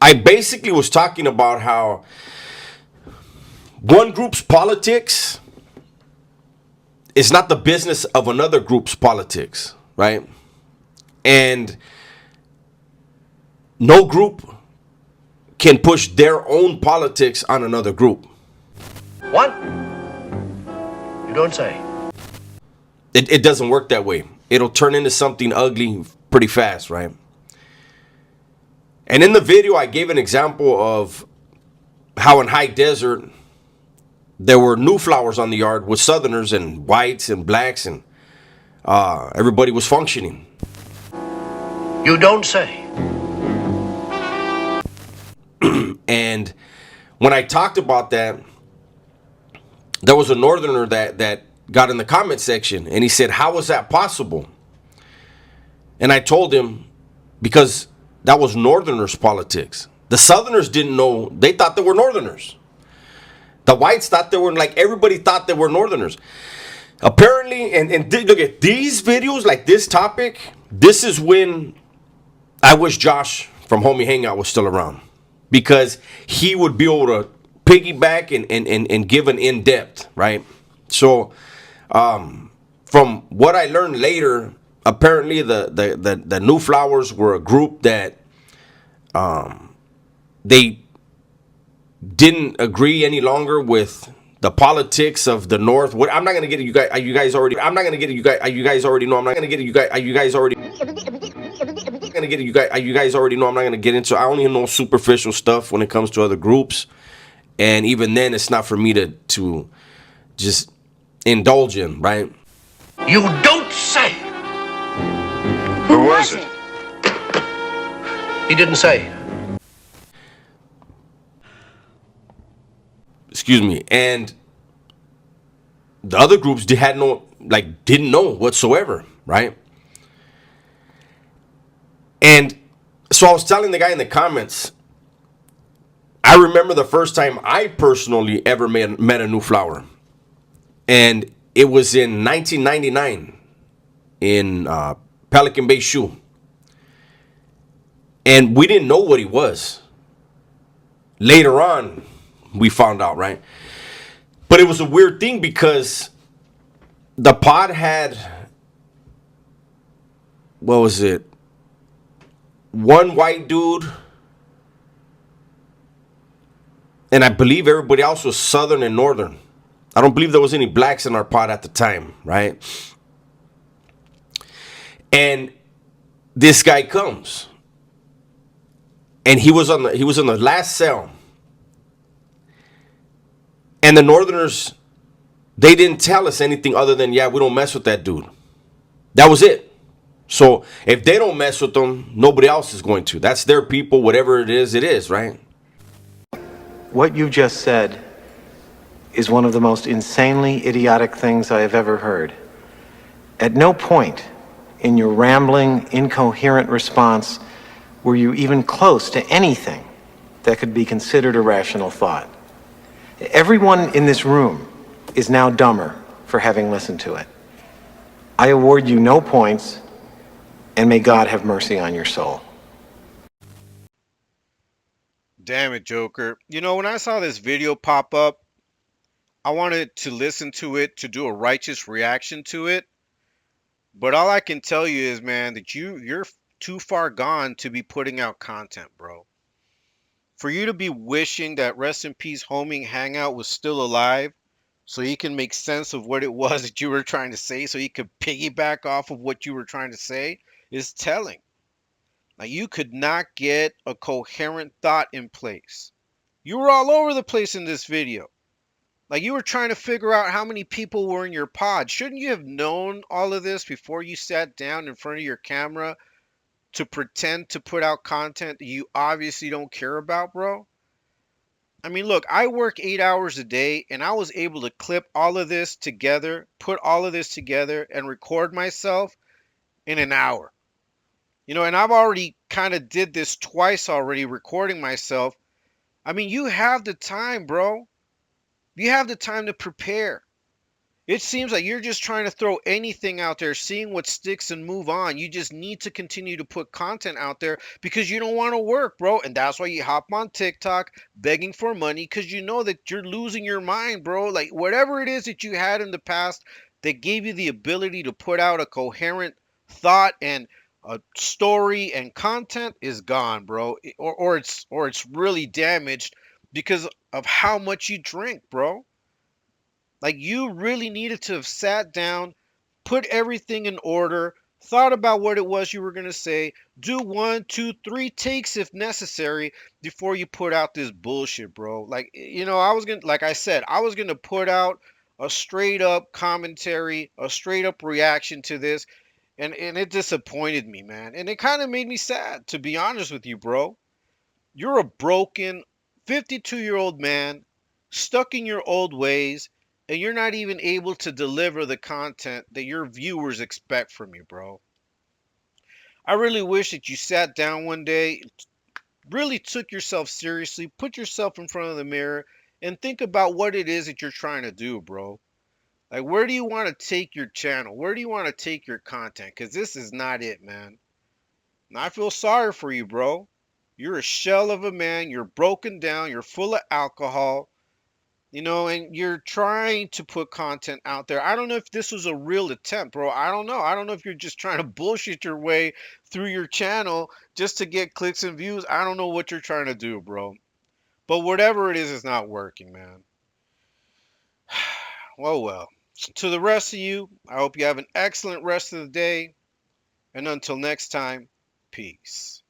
I basically was talking about how one group's politics is not the business of another group's politics, right? And no group can push their own politics on another group. What? You don't say. It doesn't work that way. It'll turn into something ugly pretty fast, right? And in the video, I gave an example of how in high desert, there were new flowers on the yard with Southerners and whites and blacks, and everybody was functioning. You don't say. And when I talked about that, there was a northerner that got in the comment section, and he said, how is that possible? And I told him, because that was northerners' politics. The southerners didn't know. They thought they were northerners. The whites thought they were, like, everybody thought they were northerners. Apparently, and look at these videos, like this topic, this is when I wish Josh from Homie Hangout was still around, because he would be able to piggyback and give an in-depth, right? So from what I learned later, apparently the New Flowers were a group that they didn't agree any longer with the politics of the North. What, I'm not gonna get it, you guys. You guys already. I'm not gonna get it, you guys. You guys already know. I'm not gonna get it, you guys. You guys already. Gonna get it, you guys. You guys already know. I'm not gonna get into. I only know superficial stuff when it comes to other groups, and even then, it's not for me to just indulge in, right? You don't say. Who was it? He didn't say. Excuse me. And the other groups didn't know whatsoever, right? And so I was telling the guy in the comments, I remember the first time I personally ever met a New Flower, and it was in 1999 in Pelican Bay Shoe, and we didn't know what he was. Later on, we found out, right? But it was a weird thing because the pod had, what was it? One white dude, and I believe everybody else was Southern and Northern. I don't believe there was any blacks in our pod at the time, right? And this guy comes, and he was on the last cell. And the Northerners, they didn't tell us anything other than, yeah, we don't mess with that dude. That was it. So if they don't mess with them, nobody else is going to. That's their people. Whatever it is, right? What you just said is one of the most insanely idiotic things I have ever heard. At no point in your rambling, incoherent response were you even close to anything that could be considered a rational thought. Everyone in this room is now dumber for having listened to it. I award you no points, and may God have mercy on your soul. Damn it, Joker. You know, when I saw this video pop up, I wanted to listen to it to do a righteous reaction to it. But all I can tell you is, man, that you're too far gone to be putting out content, bro. For you to be wishing that Rest in Peace Homing Hangout was still alive so he can make sense of what it was that you were trying to say, so he could piggyback off of what you were trying to say, is telling. Like, you could not get a coherent thought in place. You were all over the place in this video. Like, you were trying to figure out how many people were in your pod. Shouldn't you have known all of this before you sat down in front of your camera to pretend to put out content that you obviously don't care about, bro? I mean, look, I work 8 hours a day, and I was able to clip all of this together, put all of this together, and record myself in an hour. You know, and I've already kind of did this twice already, recording myself. I mean, you have the time, bro. You have the time to prepare. It seems like you're just trying to throw anything out there, seeing what sticks and move on. You just need to continue to put content out there because you don't want to work, bro. And that's why you hop on TikTok begging for money because you know that you're losing your mind, bro. Like whatever it is that you had in the past that gave you the ability to put out a coherent thought and a story and content is gone, bro. Or it's really damaged because of how much you drink, bro. Like you really needed to have sat down, put everything in order, thought about what it was you were going to say, do one, two, three takes if necessary before you put out this bullshit, bro. Like, I was going to, like I said, I was going to put out a straight up commentary, a straight up reaction to this, and it disappointed me, man. And it kind of made me sad, to be honest with you, bro. You're a broken 52-year-old man stuck in your old ways, and you're not even able to deliver the content that your viewers expect from you, bro. I really wish that you sat down one day, really took yourself seriously, put yourself in front of the mirror, and think about what it is that you're trying to do, bro. Like, where do you want to take your channel? Where do you want to take your content? Because this is not it, man. And I feel sorry for you, bro. You're a shell of a man. You're broken down. You're full of alcohol. And you're trying to put content out there. I don't know if this was a real attempt, bro. I don't know. I don't know if you're just trying to bullshit your way through your channel just to get clicks and views. I don't know what you're trying to do, bro. But whatever it is, it's not working, man. Well. To the rest of you, I hope you have an excellent rest of the day. And until next time, peace.